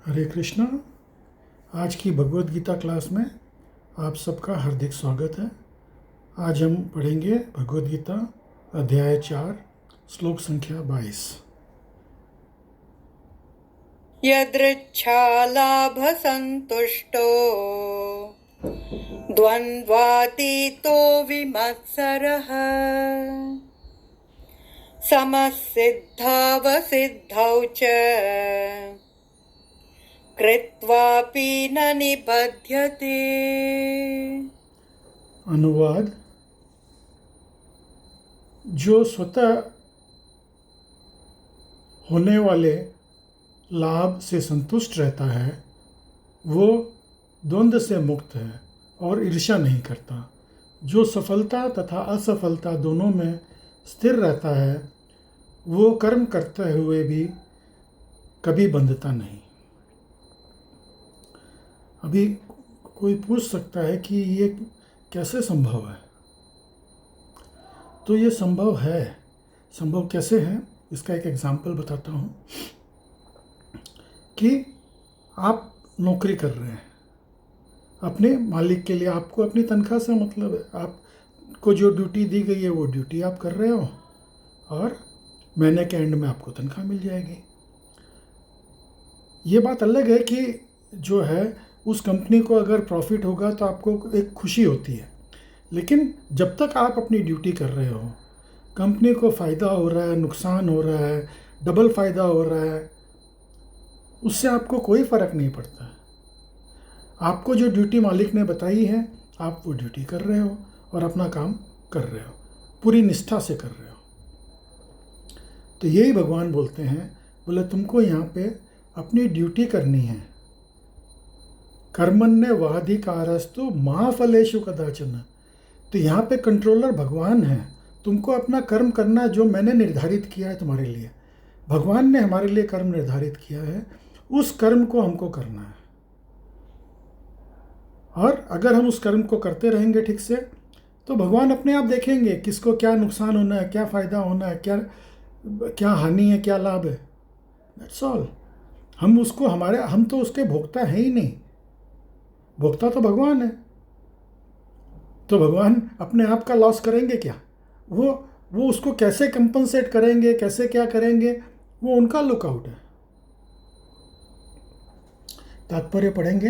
हरे कृष्णा। आज की भगवत गीता क्लास में आप सबका हार्दिक स्वागत है। आज हम पढ़ेंगे भगवत गीता अध्याय 4 श्लोक संख्या 22। यदृच्छालाभसन्तुष्टो द्वन्द्वातीतो विमत्सरः समसिद्धावसिद्धौ च कृत्वापि न निबध्यते। अनुवाद: जो स्वतः होने वाले लाभ से संतुष्ट रहता है वो द्वंद्व से मुक्त है और ईर्ष्या नहीं करता। जो सफलता तथा असफलता दोनों में स्थिर रहता है वो कर्म करते हुए भी कभी बंधता नहीं। अभी कोई पूछ सकता है कि ये कैसे संभव है। तो ये संभव है। संभव कैसे है इसका एक एग्जाम्पल बताता हूँ कि आप नौकरी कर रहे हैं अपने मालिक के लिए। आपको अपनी तनख्वाह से मतलब है। आपको जो ड्यूटी दी गई है वो ड्यूटी आप कर रहे हो और महीने के एंड में आपको तनख्वाह मिल जाएगी। ये बात अलग है कि जो है उस कंपनी को अगर प्रॉफिट होगा तो आपको एक खुशी होती है, लेकिन जब तक आप अपनी ड्यूटी कर रहे हो कंपनी को फ़ायदा हो रहा है, नुकसान हो रहा है, डबल फ़ायदा हो रहा है, उससे आपको कोई फ़र्क नहीं पड़ता। आपको जो ड्यूटी मालिक ने बताई है आप वो ड्यूटी कर रहे हो और अपना काम कर रहे हो, पूरी निष्ठा से कर रहे हो। तो यही भगवान बोलते हैं, बोले तुमको यहाँ पे अपनी ड्यूटी करनी है। कर्मण्य वाधिकारस्तु मा फलेषु कदाचन। तो यहाँ पे कंट्रोलर भगवान है। तुमको अपना कर्म करना है जो मैंने निर्धारित किया है तुम्हारे लिए। भगवान ने हमारे लिए कर्म निर्धारित किया है, उस कर्म को हमको करना है। और अगर हम उस कर्म को करते रहेंगे ठीक से तो भगवान अपने आप देखेंगे किसको क्या नुकसान होना है, क्या फ़ायदा होना है, क्या क्या हानि है, क्या लाभ है। That's all. हम तो उसके भोक्ता हैं ही नहीं। भोक्ता तो भगवान है। तो भगवान अपने आप का लॉस करेंगे क्या? वो उसको कैसे कंपनसेट करेंगे, कैसे क्या करेंगे, वो उनका लुकआउट है। तात्पर्य पढ़ेंगे।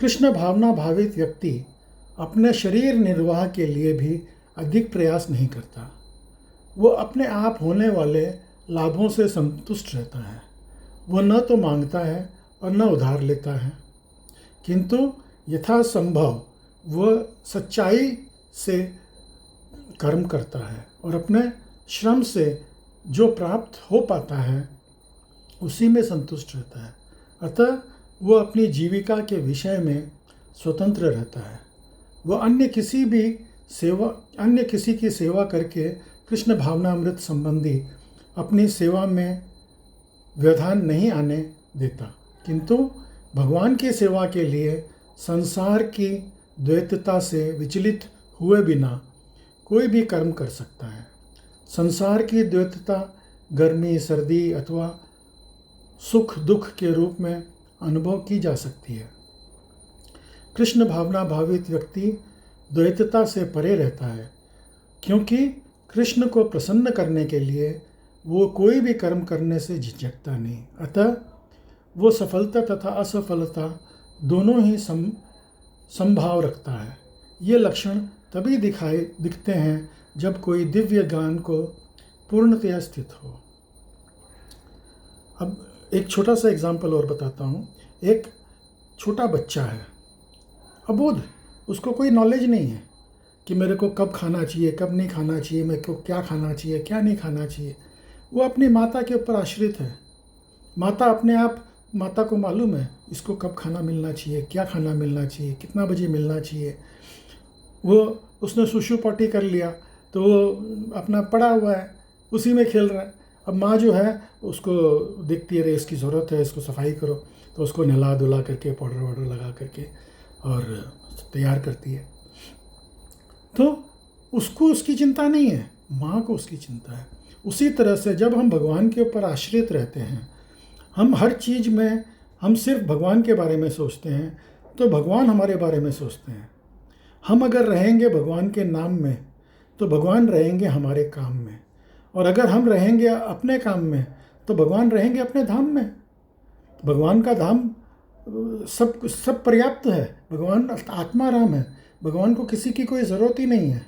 कृष्ण भावना भावित व्यक्ति अपने शरीर निर्वाह के लिए भी अधिक प्रयास नहीं करता। वो अपने आप होने वाले लाभों से संतुष्ट रहता है। वो न तो मांगता है और न उधार लेता है, किंतु यथासंभव वह सच्चाई से कर्म करता है और अपने श्रम से जो प्राप्त हो पाता है उसी में संतुष्ट रहता है। अतः वह अपनी जीविका के विषय में स्वतंत्र रहता है। वह अन्य किसी की सेवा करके कृष्ण भावनामृत संबंधी अपनी सेवा में व्यवधान नहीं आने देता, किंतु भगवान की सेवा के लिए संसार की द्वैतता से विचलित हुए बिना कोई भी कर्म कर सकता है। संसार की द्वैतता गर्मी, सर्दी अथवा सुख दुख के रूप में अनुभव की जा सकती है। कृष्ण भावना भावित व्यक्ति द्वैतता से परे रहता है, क्योंकि कृष्ण को प्रसन्न करने के लिए वो कोई भी कर्म करने से झिझकता नहीं। अतः वो सफलता तथा असफलता दोनों ही संभाव रखता है। ये लक्षण तभी दिखते हैं जब कोई दिव्य ज्ञान को पूर्णतया स्थित हो। अब एक छोटा सा एग्जाम्पल और बताता हूँ। एक छोटा बच्चा है, अबोध, उसको कोई नॉलेज नहीं है कि मेरे को कब खाना चाहिए, कब नहीं खाना चाहिए, मेरे को क्या खाना चाहिए, क्या नहीं खाना चाहिए। वो अपनी माता के ऊपर आश्रित है। माता को मालूम है इसको कब खाना मिलना चाहिए, क्या खाना मिलना चाहिए, कितना बजे मिलना चाहिए। उसने सुसु पॉटी कर लिया तो वो अपना पड़ा हुआ है, उसी में खेल रहा है। अब माँ जो है उसको देखती है, रे इसकी ज़रूरत है, इसको सफाई करो, तो उसको नहला धुला करके पाउडर वाउडर लगा करके और तैयार करती है। तो उसको उसकी चिंता नहीं है, माँ को उसकी चिंता है। उसी तरह से जब हम भगवान के ऊपर आश्रित रहते हैं, हम हर चीज़ में हम सिर्फ भगवान के बारे में सोचते हैं तो भगवान हमारे बारे में सोचते हैं। हम अगर रहेंगे भगवान के नाम में तो भगवान रहेंगे हमारे काम में, और अगर हम रहेंगे अपने काम में तो भगवान रहेंगे अपने धाम में। भगवान का धाम सब पर्याप्त है। भगवान आत्मा राम है, भगवान को किसी की कोई ज़रूरत ही नहीं है।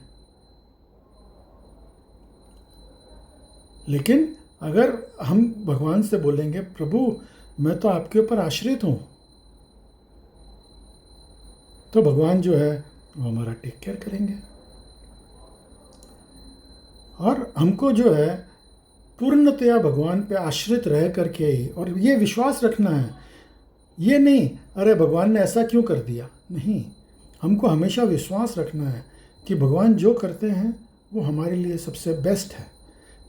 लेकिन अगर हम भगवान से बोलेंगे प्रभु मैं तो आपके ऊपर आश्रित हूँ, तो भगवान जो है वो हमारा टेक केयर करेंगे। और हमको जो है पूर्णतया भगवान पे आश्रित रह करके ही, और ये विश्वास रखना है, ये नहीं अरे भगवान ने ऐसा क्यों कर दिया, नहीं, हमको हमेशा विश्वास रखना है कि भगवान जो करते हैं वो हमारे लिए सबसे बेस्ट है।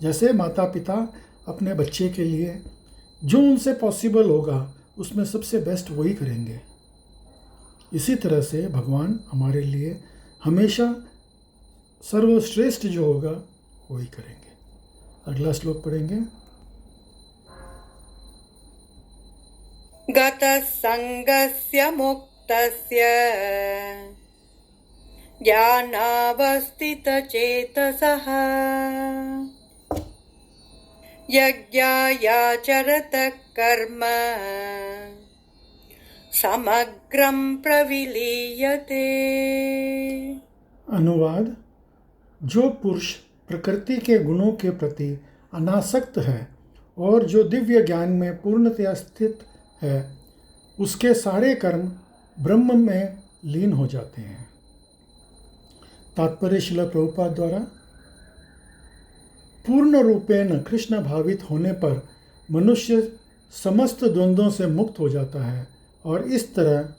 जैसे माता पिता अपने बच्चे के लिए जो उनसे पॉसिबल होगा उसमें सबसे बेस्ट वही करेंगे, इसी तरह से भगवान हमारे लिए हमेशा सर्वश्रेष्ठ जो होगा वही करेंगे। अगला श्लोक पढ़ेंगे। गतः संगस्य मुक्तस्य ज्ञानावस्थितचेतसः यज्ञायाचरतः कर्म समग्रं प्रविलीयते। अनुवाद: जो पुरुष प्रकृति के गुणों के प्रति अनासक्त है और जो दिव्य ज्ञान में पूर्णतया स्थित है, उसके सारे कर्म ब्रह्म में लीन हो जाते हैं। तात्पर्य श्रील प्रभुपाद द्वारा: पूर्ण रूपेण कृष्ण भावित होने पर मनुष्य समस्त द्वंद्वों से मुक्त हो जाता है और इस तरह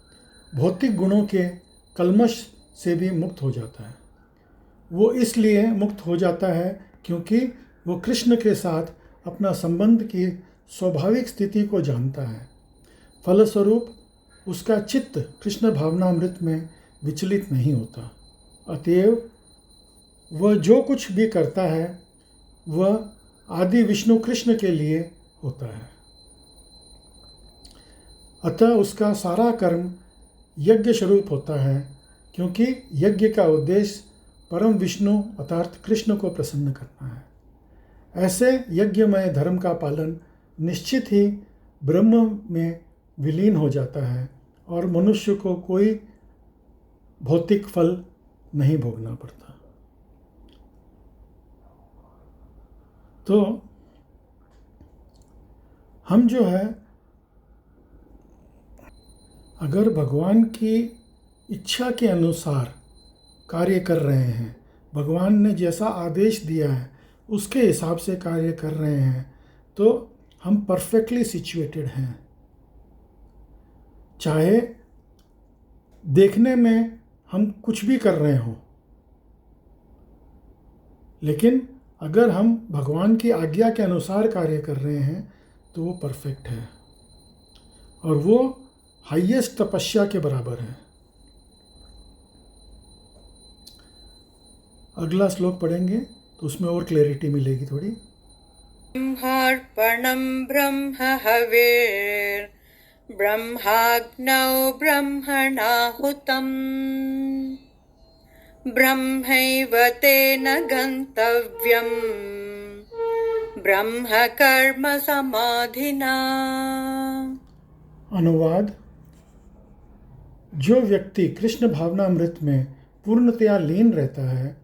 भौतिक गुणों के कल्मश से भी मुक्त हो जाता है। वो इसलिए मुक्त हो जाता है क्योंकि वो कृष्ण के साथ अपना संबंध की स्वाभाविक स्थिति को जानता है। फलस्वरूप उसका चित्त कृष्ण भावनामृत में विचलित नहीं होता। अतएव वह जो कुछ भी करता है वह आदि विष्णु कृष्ण के लिए होता है। अतः उसका सारा कर्म यज्ञ स्वरूप होता है, क्योंकि यज्ञ का उद्देश्य परम विष्णु अर्थात कृष्ण को प्रसन्न करना है। ऐसे यज्ञमय धर्म का पालन निश्चित ही ब्रह्म में विलीन हो जाता है और मनुष्य को कोई भौतिक फल नहीं भोगना पड़ता। तो हम जो है अगर भगवान की इच्छा के अनुसार कार्य कर रहे हैं, भगवान ने जैसा आदेश दिया है उसके हिसाब से कार्य कर रहे हैं, तो हम परफेक्टली सिचुएटेड हैं। चाहे देखने में हम कुछ भी कर रहे हों, लेकिन अगर हम भगवान की आज्ञा के अनुसार कार्य कर रहे हैं तो वो परफेक्ट है और वो हाईएस्ट तपस्या के बराबर है। अगला श्लोक पढ़ेंगे तो उसमें और क्लैरिटी मिलेगी थोड़ी। ब्रह्मार्पणं ब्रह्म हविर् ब्रह्माग्नौ ब्रह्मणाहुतं ब्रह्मैव तेन गन्तव्यं ब्रह्म कर्म समाधिना। अनुवाद: जो व्यक्ति कृष्ण भावनामृत में पूर्णतया लीन रहता है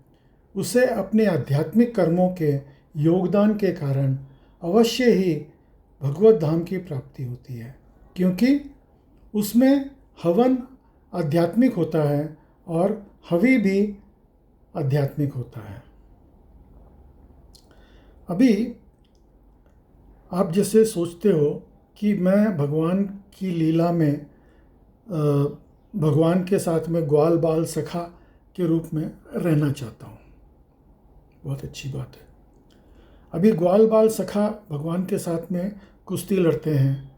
उसे अपने आध्यात्मिक कर्मों के योगदान के कारण अवश्य ही भगवत धाम की प्राप्ति होती है, क्योंकि उसमें हवन आध्यात्मिक होता है और हवि भी आध्यात्मिक होता है। अभी आप जैसे सोचते हो कि मैं भगवान की लीला में भगवान के साथ में ग्वाल बाल सखा के रूप में रहना चाहता हूँ, बहुत अच्छी बात है। अभी ग्वाल बाल सखा भगवान के साथ में कुश्ती लड़ते हैं,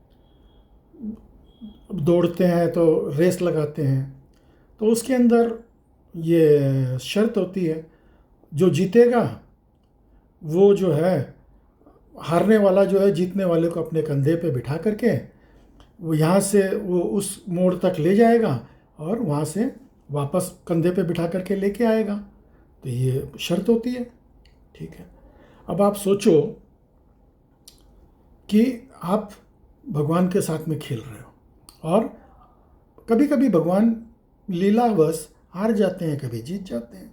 दौड़ते हैं, तो रेस लगाते हैं, तो उसके अंदर ये शर्त होती है जो जीतेगा वो जो है हारने वाला जो है जीतने वाले को अपने कंधे पे बिठा करके वो यहाँ से वो उस मोड़ तक ले जाएगा और वहाँ से वापस कंधे पे बिठा करके लेके आएगा। तो ये शर्त होती है। ठीक है, अब आप सोचो कि आप भगवान के साथ में खेल रहे हो और कभी कभी भगवान लीलावश हार जाते हैं, कभी जीत जाते हैं।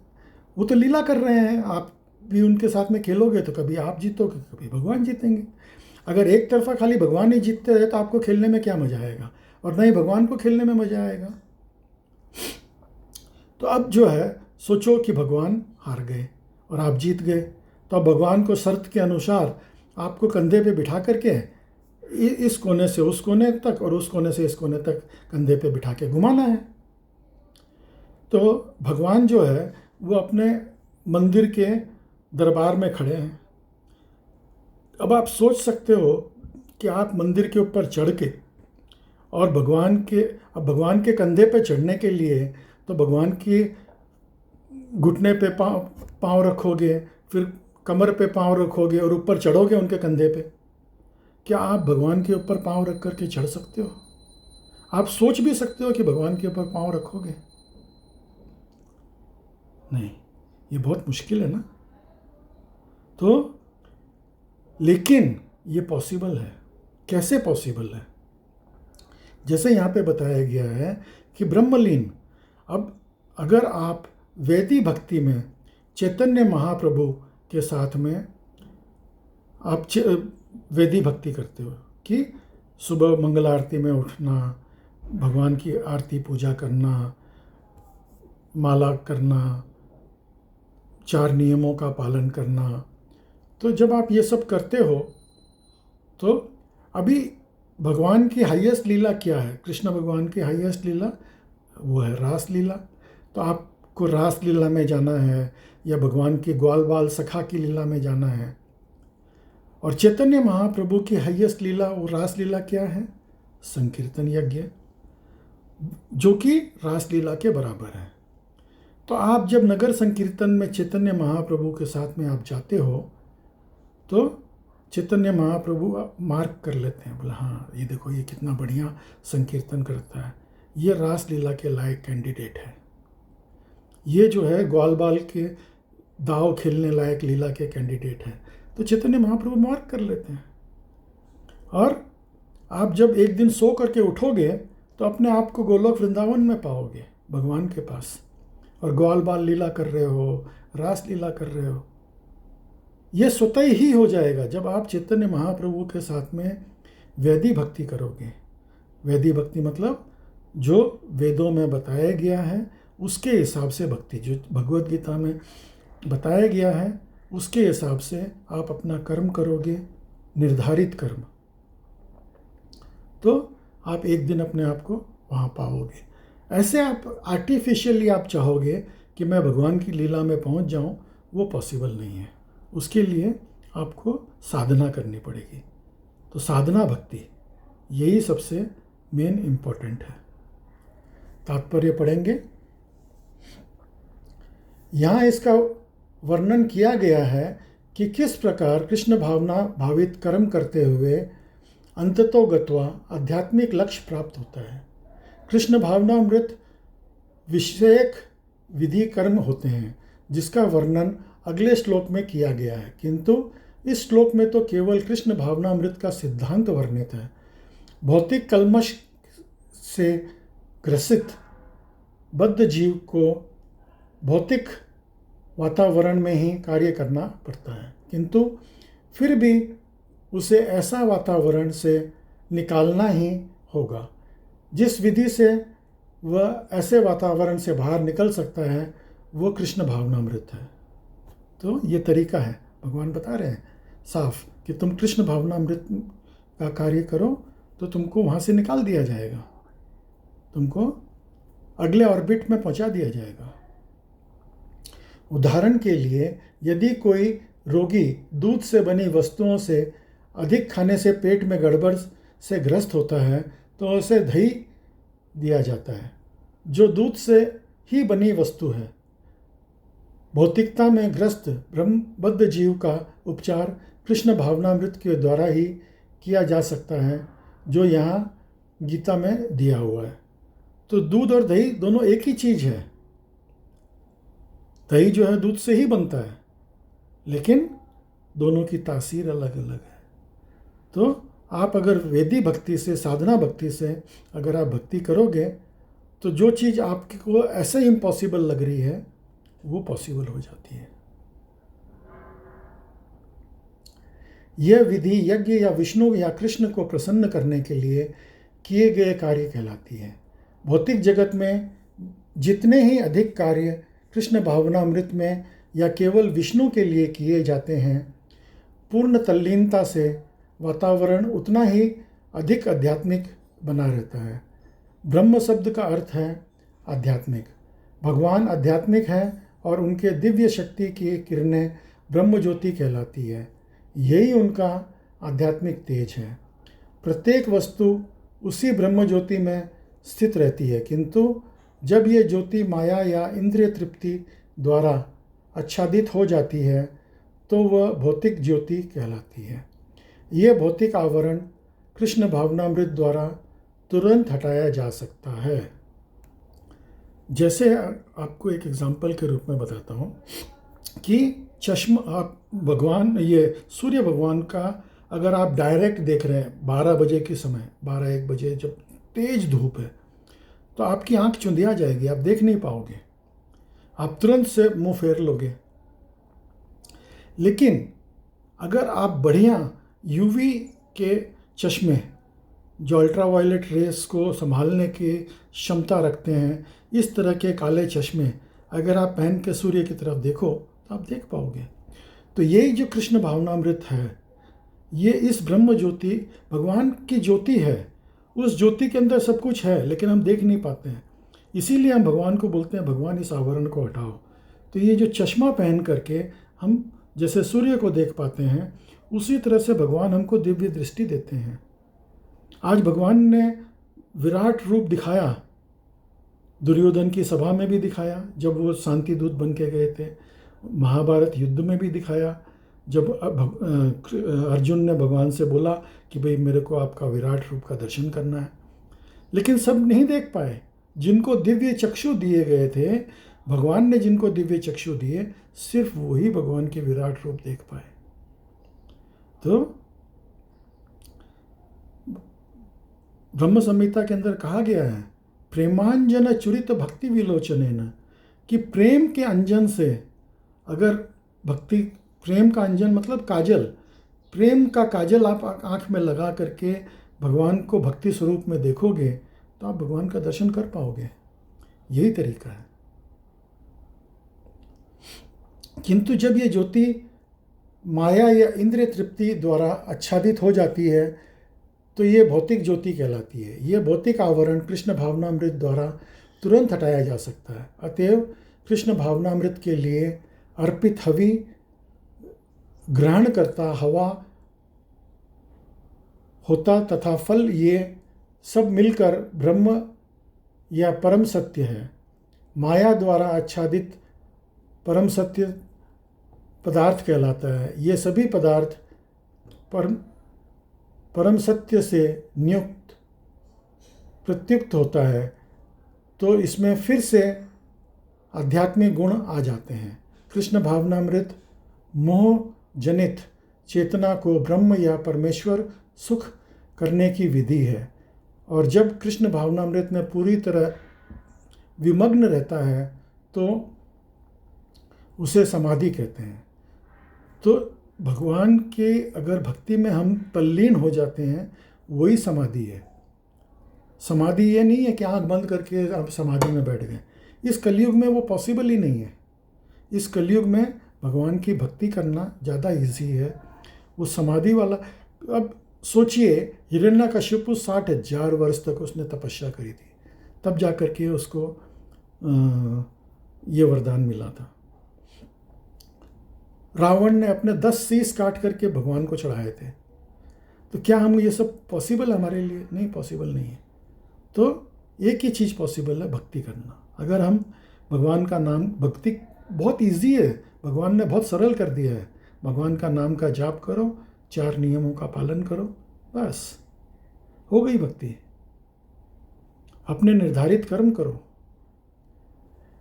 वो तो लीला कर रहे हैं, आप भी उनके साथ में खेलोगे तो कभी आप जीतोगे, कभी भगवान जीतेंगे। अगर एक तरफा खाली भगवान ही जीतते हैं तो आपको खेलने में क्या मज़ा आएगा, और ना ही भगवान को खेलने में मज़ा आएगा। तो अब जो है सोचो कि भगवान हार गए और आप जीत गए, तो अब भगवान को शर्त के अनुसार आपको कंधे पे बिठा करके इस कोने से उस कोने तक और उस कोने से इस कोने तक कंधे पे बिठा के घुमाना है। तो भगवान जो है वो अपने मंदिर के दरबार में खड़े हैं। अब आप सोच सकते हो कि आप मंदिर के ऊपर चढ़ के और भगवान के कंधे पे चढ़ने के लिए तो भगवान की घुटने पे पाँव रखोगे, फिर कमर पे पाँव रखोगे और ऊपर चढ़ोगे उनके कंधे पे। क्या आप भगवान के ऊपर पाँव रख करके चढ़ सकते हो? आप सोच भी सकते हो कि भगवान के ऊपर पाँव रखोगे? नहीं, ये बहुत मुश्किल है ना। तो लेकिन ये पॉसिबल है। कैसे पॉसिबल है? जैसे यहाँ पे बताया गया है कि ब्रह्मलीन, अब अगर आप वैदिक भक्ति में चैतन्य महाप्रभु के साथ में आप वैदिक भक्ति करते हो कि सुबह मंगल आरती में उठना, भगवान की आरती पूजा करना, माला करना, 4 नियमों का पालन करना, तो जब आप ये सब करते हो तो अभी भगवान की हाईएस्ट लीला क्या है? कृष्ण भगवान की हाईएस्ट लीला वो है रास लीला। तो आपको रास लीला में जाना है या भगवान की ग्वाल बाल सखा की लीला में जाना है। और चैतन्य महाप्रभु की हाईएस्ट लीला और रास लीला क्या है? संकीर्तन यज्ञ, जो कि रास लीला के बराबर है। तो आप जब नगर संकीर्तन में चैतन्य महाप्रभु के साथ में आप जाते हो तो चैतन्य महाप्रभु मार्क कर लेते हैं, बोला हाँ ये देखो ये कितना बढ़िया संकीर्तन करता है, ये रास लीला के लायक कैंडिडेट है, ये जो है ग्वाल बाल के दाव खेलने लायक लीला के कैंडिडेट है। तो चैतन्य महाप्रभु मार्क कर लेते हैं। और आप जब एक दिन सो करके उठोगे तो अपने आप को गोलोक वृंदावन में पाओगे, भगवान के पास, और ग्वाल बाल लीला कर रहे हो, रास लीला कर रहे हो। ये स्वतः ही हो जाएगा जब आप चैतन्य महाप्रभु के साथ में वैदिक भक्ति करोगे। वैदिक भक्ति मतलब जो वेदों में बताया गया है उसके हिसाब से भक्ति, जो भगवद गीता में बताया गया है उसके हिसाब से आप अपना कर्म करोगे, निर्धारित कर्म, तो आप एक दिन अपने आप को वहाँ पाओगे। ऐसे आप आर्टिफिशियली आप चाहोगे कि मैं भगवान की लीला में पहुँच जाऊँ, वो पॉसिबल नहीं है। उसके लिए आपको साधना करनी पड़ेगी। तो साधना भक्ति यही सबसे मेन इम्पोर्टेंट है। तात्पर्य पढ़ेंगे। यहाँ इसका वर्णन किया गया है कि किस प्रकार कृष्ण भावना भावित कर्म करते हुए अंततो गत्वा आध्यात्मिक लक्ष्य प्राप्त होता है। कृष्ण भावनामृत विषयक विधि कर्म होते हैं जिसका वर्णन अगले श्लोक में किया गया है, किंतु इस श्लोक में तो केवल कृष्ण भावनामृत का सिद्धांत वर्णित है। भौतिक कल्मश से ग्रसित बद्ध जीव को भौतिक वातावरण में ही कार्य करना पड़ता है, किंतु फिर भी उसे ऐसा वातावरण से निकालना ही होगा। जिस विधि से वह ऐसे वातावरण से बाहर निकल सकता है वो कृष्ण भावनामृत है। तो ये तरीका है, भगवान बता रहे हैं साफ कि तुम कृष्ण भावनामृत का कार्य करो तो तुमको वहाँ से निकाल दिया जाएगा, तुमको अगले ऑर्बिट में पहुँचा दिया जाएगा। उदाहरण के लिए यदि कोई रोगी दूध से बनी वस्तुओं से अधिक खाने से पेट में गड़बड़ से ग्रस्त होता है तो उसे दही दिया जाता है, जो दूध से ही बनी वस्तु है। भौतिकता में ग्रस्त ब्रह्मबद्ध जीव का उपचार कृष्ण भावनामृत के द्वारा ही किया जा सकता है, जो यहाँ गीता में दिया हुआ है। तो दूध और दही दोनों एक ही चीज़ है। दही जो है दूध से ही बनता है, लेकिन दोनों की तासीर अलग अलग है। तो आप अगर वेदी भक्ति से, साधना भक्ति से अगर आप भक्ति करोगे, तो जो चीज़ आपको ऐसे इम्पॉसिबल लग रही है वो पॉसिबल हो जाती है। यह विधि यज्ञ या विष्णु या कृष्ण को प्रसन्न करने के लिए किए गए कार्य कहलाती है। भौतिक जगत में जितने ही अधिक कार्य कृष्ण भावनामृत में या केवल विष्णु के लिए किए जाते हैं, पूर्ण तल्लीनता से वातावरण उतना ही अधिक आध्यात्मिक बना रहता है। ब्रह्म शब्द का अर्थ है आध्यात्मिक। भगवान आध्यात्मिक है और उनके दिव्य शक्ति की किरणें ब्रह्म ज्योति कहलाती है। यही उनका आध्यात्मिक तेज है। प्रत्येक वस्तु उसी ब्रह्म ज्योति में स्थित रहती है, किंतु जब ये ज्योति माया या इंद्रिय तृप्ति द्वारा आच्छादित हो जाती है तो वह भौतिक ज्योति कहलाती है। यह भौतिक आवरण कृष्ण भावनामृत द्वारा तुरंत हटाया जा सकता है। जैसे आपको एक एग्जाम्पल के रूप में बताता हूँ कि चश्मा, आप भगवान, ये सूर्य भगवान का अगर आप डायरेक्ट देख रहे हैं 12 बजे के समय, 12-1 बजे जब तेज धूप है, तो आपकी आंख चुंधिया जाएगी, आप देख नहीं पाओगे, आप तुरंत से मुंह फेर लोगे। लेकिन अगर आप बढ़िया यूवी के चश्मे जो अल्ट्रावायलेट रेस को संभालने की क्षमता रखते हैं, इस तरह के काले चश्मे अगर आप पहन के सूर्य की तरफ देखो तो आप देख पाओगे। तो यही जो कृष्ण भावनामृत है, ये इस ब्रह्म ज्योति, भगवान की ज्योति है। उस ज्योति के अंदर सब कुछ है, लेकिन हम देख नहीं पाते हैं। इसीलिए हम भगवान को बोलते हैं, भगवान इस आवरण को हटाओ। तो ये जो चश्मा पहन करके हम जैसे सूर्य को देख पाते हैं, उसी तरह से भगवान हमको दिव्य दृष्टि देते हैं। आज भगवान ने विराट रूप दिखाया, दुर्योधन की सभा में भी दिखाया जब वो शांति दूत बन के गए थे, महाभारत युद्ध में भी दिखाया जब अर्जुन ने भगवान से बोला कि भाई मेरे को आपका विराट रूप का दर्शन करना है। लेकिन सब नहीं देख पाए। जिनको दिव्य चक्षु दिए गए थे, भगवान ने जिनको दिव्य चक्षु दिए, सिर्फ वही भगवान के विराट रूप देख पाए। तो ब्रह्म संहिता के अंदर कहा गया है, प्रेमांजन चुरित भक्ति विलोचनेन, कि प्रेम के अंजन से अगर भक्ति, प्रेम का अंजन मतलब काजल, प्रेम का काजल आप आँख में लगा करके भगवान को भक्ति स्वरूप में देखोगे तो आप भगवान का दर्शन कर पाओगे। यही तरीका है। किंतु जब ये ज्योति माया या इंद्रिय तृप्ति द्वारा आच्छादित हो जाती है तो ये भौतिक ज्योति कहलाती है। ये भौतिक आवरण कृष्ण भावनामृत द्वारा तुरंत हटाया जा सकता है। अतएव कृष्ण भावनामृत के लिए अर्पित हवि ग्रहण करता हवा होता तथा फल, ये सब मिलकर ब्रह्म या परम सत्य है। माया द्वारा आच्छादित परम सत्य पदार्थ कहलाता है। ये सभी पदार्थ परम सत्य से नियुक्त प्रत्युक्त होता है, तो इसमें फिर से आध्यात्मिक गुण आ जाते हैं। कृष्ण भावनामृत मोह जनित चेतना को ब्रह्म या परमेश्वर सुख करने की विधि है, और जब कृष्ण भावनामृत में पूरी तरह विमग्न रहता है तो उसे समाधि कहते हैं। तो भगवान के अगर भक्ति में हम तल्लीन हो जाते हैं, वही समाधि है। समाधि ये नहीं है कि आंख बंद करके आप समाधि में बैठ गए। इस कलयुग में वो पॉसिबल ही नहीं है। इस कलयुग में भगवान की भक्ति करना ज़्यादा इजी है। वो समाधि वाला, अब सोचिए हिरण्यकशिपु 60,000 वर्ष तक उसने तपस्या करी थी, तब जा कर के उसको ये वरदान मिला था। रावण ने अपने 10 शीश काट करके भगवान को चढ़ाए थे। तो क्या हम ये सब पॉसिबल हमारे लिए? नहीं, पॉसिबल नहीं है। तो एक ही चीज़ पॉसिबल है, भक्ति करना। अगर हम भगवान का नाम, भक्ति बहुत इजी है, भगवान ने बहुत सरल कर दिया है। भगवान का नाम का जाप करो, 4 नियमों का पालन करो, बस हो गई भक्ति। अपने निर्धारित कर्म करो।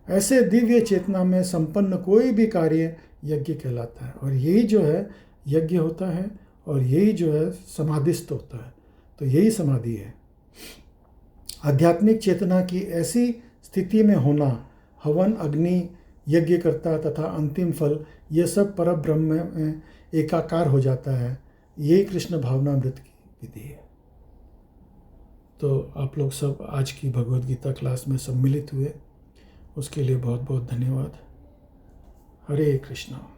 ऐसे दिव्य चेतना में संपन्न कोई भी कार्य यज्ञ कहलाता है, और यही जो है यज्ञ होता है, और यही जो है समाधिस्थ होता है। तो यही समाधि है। आध्यात्मिक चेतना की ऐसी स्थिति में होना, हवन, अग्नि, यज्ञकर्ता तथा अंतिम फल, ये सब परब्रह्म में एकाकार हो जाता है। यही कृष्ण भावनामृत की विधि है। तो आप लोग सब आज की भगवद गीता क्लास में सम्मिलित हुए, उसके लिए बहुत बहुत धन्यवाद। हरे कृष्णा।